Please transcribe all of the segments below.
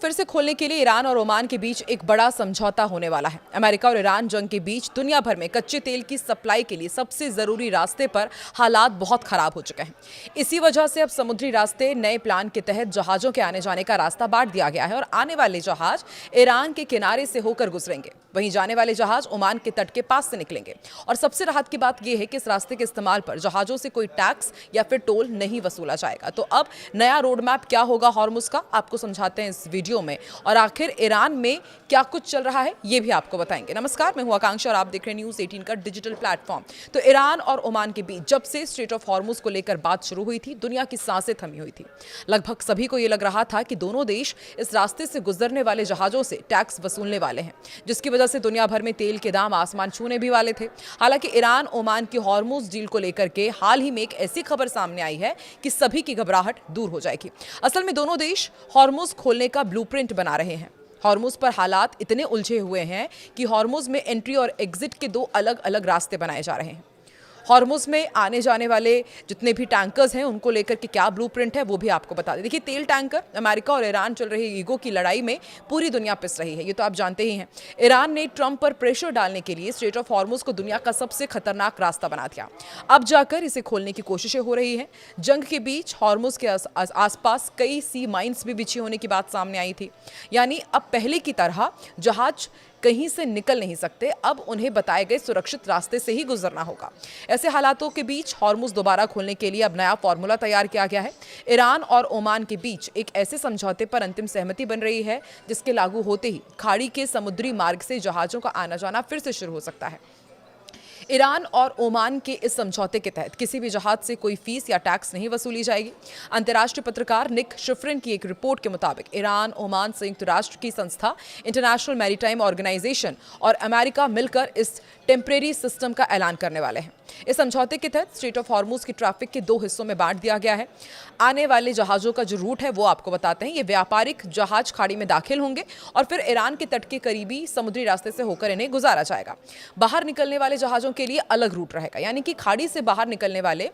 फिर से खोलने के लिए ईरान और ओमान के बीच एक बड़ा समझौता होने वाला है। अमेरिका और ईरान जंग के बीच दुनिया भर में कच्चे तेल की सप्लाई के लिए सबसे जरूरी रास्ते पर हालात बहुत खराब हो चुके हैं। इसी वजह से अब समुद्री रास्ते नए प्लान के तहत जहाजों के आने जाने का रास्ता बांट दिया गया है और आने वाले जहाज ईरान के किनारे से होकर गुजरेंगे, वहीं जाने वाले जहाज ओमान के तट के पास से निकलेंगे। और सबसे राहत की बात यह है कि इस रास्ते के इस्तेमाल पर जहाजों से कोई टैक्स या फिर टोल नहीं वसूला जाएगा। तो अब नया रोड मैप क्या होगा हॉर्मुज का, आपको समझाते हैं इस वीडियो में, और आखिर ईरान में क्या कुछ चल रहा है ये भी आपको बताएंगे। नमस्कार, मैं हूं आकांक्षा और आप देख रहे हैं न्यूज़ 18 का डिजिटल प्लेटफॉर्म। तो ईरान और ओमान के बीच जब से स्ट्रेट ऑफ हॉर्मुज को लेकर बात शुरू हुई थी, दुनिया की सांसें थमी हुई थी। लगभग सभी को यह लग रहा था कि दोनों देश इस रास्ते से गुजरने वाले जहाजों से टैक्स वसूलने वाले हैं, जिसकी वजह से दुनिया भर में तेल के दाम आसमान छूने भी वाले थे। हालांकि ईरान ओमान की हॉर्मुज डील को लेकर के हाल ही में एक ऐसी खबर सामने आई है कि सभी की घबराहट दूर हो जाएगी। असल में दोनों देश हॉर्मुज खोलने का ब्लूप्रिंट बना रहे हैं। हॉर्मुज पर हालात इतने उलझे हुए हैं कि हॉर्मुज में एंट्री और एग्जिट के दो अलग अलग रास्ते बनाए जा रहे हैं। हॉर्मुज में आने जाने वाले जितने भी टैंकर्स हैं उनको लेकर के क्या ब्लूप्रिंट है वो भी आपको बता दें। देखिए, तेल टैंकर, अमेरिका और ईरान चल रही ईगो की लड़ाई में पूरी दुनिया पिस रही है, ये तो आप जानते ही हैं। ईरान ने ट्रंप पर प्रेशर डालने के लिए स्ट्रेट ऑफ हॉर्मुज को दुनिया का सबसे खतरनाक रास्ता बना दिया। अब जाकर इसे खोलने की कोशिशें हो रही हैं। जंग के बीच हॉर्मुज के आसपास कई सी माइंस भी बिछी होने की बात सामने आई थी। यानी अब पहले की तरह जहाज कहीं से निकल नहीं सकते, अब उन्हें बताए गए सुरक्षित रास्ते से ही गुजरना होगा। ऐसे हालातों के बीच हॉर्मुज दोबारा खोलने के लिए अब नया फॉर्मूला तैयार किया गया है। ईरान और ओमान के बीच एक ऐसे समझौते पर अंतिम सहमति बन रही है जिसके लागू होते ही खाड़ी के समुद्री मार्ग से जहाजों का आना जाना फिर से शुरू हो सकता है। ईरान और ओमान के इस समझौते के तहत किसी भी जहाज से कोई फीस या टैक्स नहीं वसूली जाएगी। अंतर्राष्ट्रीय पत्रकार निक शिफ्रिन की एक रिपोर्ट के मुताबिक ईरान, ओमान, संयुक्त राष्ट्र की संस्था इंटरनेशनल मैरीटाइम ऑर्गेनाइजेशन और अमेरिका मिलकर इस टेम्परेरी सिस्टम का ऐलान करने वाले हैं। इस समझौते के तहत स्ट्रेट ऑफ हॉर्मुज की ट्रैफिक के दो हिस्सों में बांट दिया गया है। आने वाले जहाजों का जो रूट है वो आपको बताते हैं। ये व्यापारिक जहाज खाड़ी में दाखिल होंगे और फिर ईरान के तट के करीबी समुद्री रास्ते से होकर इन्हें गुजारा जाएगा। बाहर निकलने वाले जहाजों के लिए अलग रूट रहेगा, यानी कि खाड़ी से बाहर निकलने वाले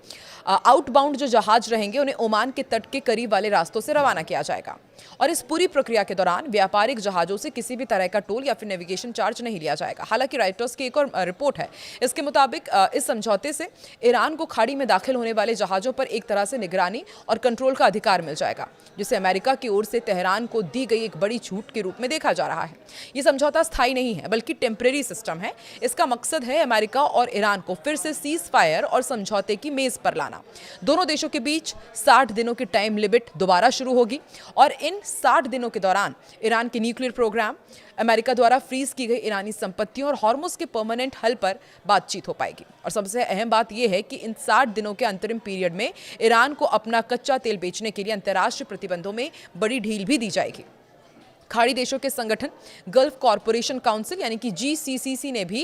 आउटबाउंड जो जहाज रहेंगे उन्हें ओमान के तट के करीब वाले रास्तों से रवाना किया जाएगा। और इस पूरी प्रक्रिया के दौरान व्यापारिक जहाजों से किसी भी तरह का टोल या फिर नेविगेशन चार्ज नहीं लिया जाएगा। हालांकि राइटर्स की एक और रिपोर्ट है, इसके मुताबिक इस समझौते से ईरान को खाड़ी में दाखिल होने वाले जहाजों पर एक तरह से निगरानी और कंट्रोल का अधिकार मिल जाएगा, जिसे अमेरिका की ओर से तेहरान को दी गई एक बड़ी छूट के रूप में देखा जा रहा है। यह समझौता स्थायी नहीं है बल्कि टेम्परेरी सिस्टम है। इसका मकसद है अमेरिका और ईरान को फिर से सीज फायर और समझौते की मेज पर लाना। दोनों देशों के बीच 60 दिनों की टाइम लिमिट दोबारा शुरू होगी और इन 60 दिनों के दौरान ईरान के न्यूक्लियर प्रोग्राम, अमेरिका द्वारा फ्रीज की गई ईरानी संपत्तियों और हॉर्मुज के परमानेंट हल पर बातचीत हो पाएगी। और सबसे अहम बात यह है कि इन 60 दिनों के अंतरिम पीरियड में ईरान को अपना कच्चा तेल बेचने के लिए अंतर्राष्ट्रीय प्रतिबंधों में बड़ी ढील भी दी जाएगी। खाड़ी देशों के संगठन गल्फ कॉरपोरेशन काउंसिल यानी कि GCCC ने भी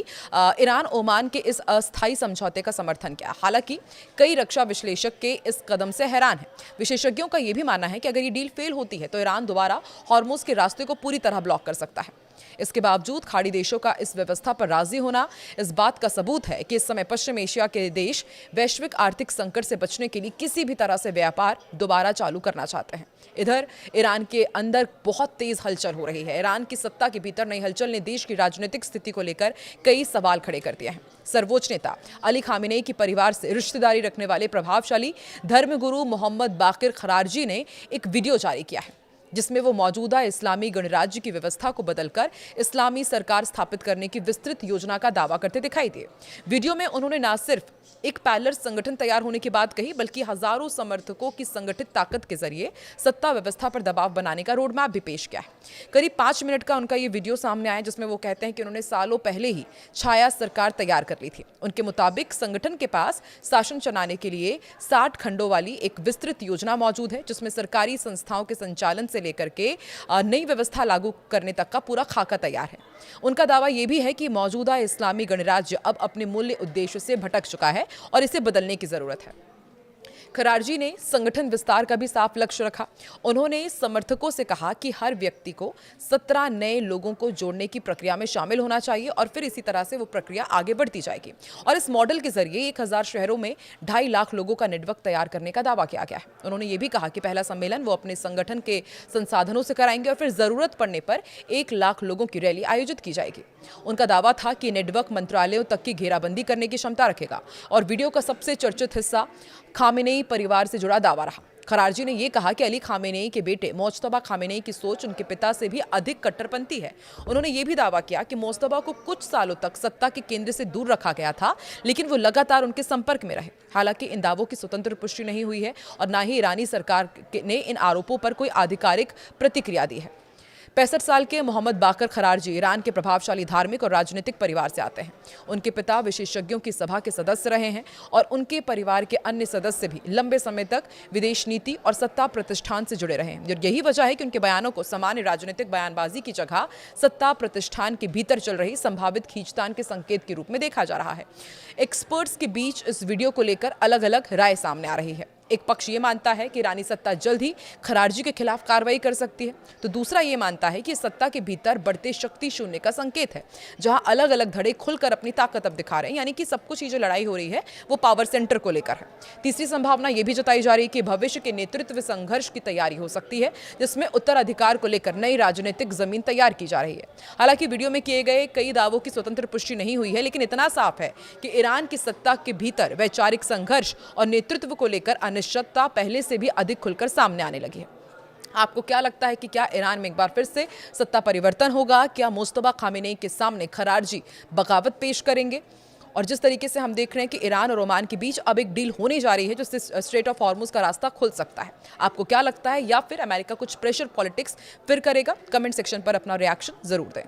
ईरान ओमान के इस अस्थायी समझौते का समर्थन किया। हालांकि कई रक्षा विश्लेषक के इस कदम से हैरान हैं। विशेषज्ञों का यह भी मानना है कि अगर ये डील फेल होती है तो ईरान दोबारा हॉर्मुज के रास्ते को पूरी तरह ब्लॉक कर सकता है। इसके बावजूद खाड़ी देशों का इस व्यवस्था पर राजी होना इस बात का सबूत है कि इस समय पश्चिम एशिया के देश वैश्विक आर्थिक संकट से बचने के लिए किसी भी तरह से व्यापार दोबारा चालू करना चाहते हैं। इधर ईरान के अंदर बहुत तेज हलचल हो रही है। ईरान की सत्ता के भीतर नई हलचल ने देश की राजनीतिक स्थिति को लेकर कई सवाल खड़े कर दिए हैं। सर्वोच्च नेता अली खामेनेई के परिवार से रिश्तेदारी रखने वाले प्रभावशाली धर्मगुरु मोहम्मद बाकिर खरारजी ने एक वीडियो जारी किया है, जिसमें वो मौजूदा इस्लामी गणराज्य की व्यवस्था को बदलकर इस्लामी सरकार स्थापित करने की विस्तृत योजना का दावा करते दिखाई दिए। वीडियो में उन्होंने न सिर्फ एक पैरेलल संगठन तैयार होने की बात कही, बल्कि हजारों समर्थकों की संगठित ताकत के जरिए सत्ता व्यवस्था पर दबाव बनाने का रोड मैप भी पेश किया है। करीब 5 मिनट का उनका ये वीडियो सामने आया, जिसमें वो कहते हैं कि उन्होंने सालों पहले ही छाया सरकार तैयार कर ली थी। उनके मुताबिक संगठन के पास शासन चलाने के लिए 60 खंडों वाली एक विस्तृत योजना मौजूद है, जिसमें सरकारी संस्थाओं के संचालन से लेकर के नई व्यवस्था लागू करने तक का पूरा खाका तैयार है। उनका दावा यह भी है कि मौजूदा इस्लामी गणराज्य अब अपने मूल्य उद्देश्य से भटक चुका है और इसे बदलने की जरूरत है। खरारजी ने संगठन विस्तार का भी साफ लक्ष्य रखा। उन्होंने समर्थकों से कहा कि हर व्यक्ति को 17 नए लोगों को जोड़ने की प्रक्रिया में शामिल होना चाहिए और फिर इसी तरह से वो प्रक्रिया आगे बढ़ती जाएगी। और इस मॉडल के जरिए 1000 शहरों में 2.5 लाख लोगों का नेटवर्क तैयार करने का दावा किया गया है। उन्होंने ये भी कहा कि पहला सम्मेलन वो अपने संगठन के संसाधनों से कराएंगे और फिर जरूरत पड़ने पर 1 लाख लोगों की रैली आयोजित की जाएगी। उनका दावा था कि नेटवर्क मंत्रालयों तक की घेराबंदी करने की क्षमता रखेगा और वीडियो का सबसे चर्चित हिस्सा खामेनेई परिवार से जुड़ा दावा रहा। खरारजी ने यह कहा कि अली खामेनेई के बेटे मोज्तबा खामेनेई की सोच उनके पिता से भी अधिक कट्टरपंथी है। उन्होंने यह भी दावा किया कि मोज्तबा को कुछ सालों तक सत्ता के केंद्र से दूर रखा गया था, लेकिन वो लगातार उनके संपर्क में रहे। हालांकि इन दावों की स्वतंत्र पुष्टि नहीं हुई है और न ही ईरानी सरकार ने इन आरोपों पर कोई आधिकारिक प्रतिक्रिया दी है। 65 साल के मोहम्मद बाकर खरारजी ईरान के प्रभावशाली धार्मिक और राजनीतिक परिवार से आते हैं। उनके पिता विशेषज्ञों की सभा के सदस्य रहे हैं और उनके परिवार के अन्य सदस्य भी लंबे समय तक विदेश नीति और सत्ता प्रतिष्ठान से जुड़े रहे हैं। यही वजह है कि उनके बयानों को सामान्य राजनीतिक बयानबाजी की जगह सत्ता प्रतिष्ठान के भीतर चल रही संभावित खींचतान के संकेत के रूप में देखा जा रहा है। एक्सपर्ट्स के बीच इस वीडियो को लेकर अलग अलग राय सामने आ रही है। एक पक्ष ये मानता है कि ईरानी सत्ता जल्द ही खरारजी के खिलाफ कार्रवाई कर सकती है, तो दूसरा ये मानता है कि सत्ता के भीतर बढ़ते शक्ति शून्य का संकेत है, जहां अलग अलग धड़े खुलकर अपनी ताकत अब दिखा रहे हैं। यानी कि सब कुछ ये जो लड़ाई हो रही है वो पावर सेंटर को लेकर है। तीसरी संभावना ये भी जताई जा रही है कि भविष्य के नेतृत्व संघर्ष की तैयारी हो सकती है, जिसमें उत्तराधिकार को लेकर नई राजनीतिक जमीन तैयार की जा रही है। हालांकि वीडियो में किए गए कई दावों की स्वतंत्र पुष्टि नहीं हुई है, लेकिन इतना साफ है कि ईरान की सत्ता के भीतर वैचारिक संघर्ष और नेतृत्व को लेकर अनिश्चितता पहले से भी अधिक खुलकर सामने आने लगी है। आपको क्या लगता है कि क्या ईरान में एक बार फिर से सत्ता परिवर्तन होगा? क्या मुस्तफा खामेनेई के सामने खरारजी बगावत पेश करेंगे? और जिस तरीके से हम देख रहे हैं कि ईरान और ओमान के बीच अब एक डील होने जा रही है जिससे स्ट्रेट ऑफ हॉर्मुज का रास्ता खुल सकता है, आपको क्या लगता है? या फिर अमेरिका कुछ प्रेशर पॉलिटिक्स फिर करेगा? कमेंट सेक्शन पर अपना रिएक्शन जरूर दें।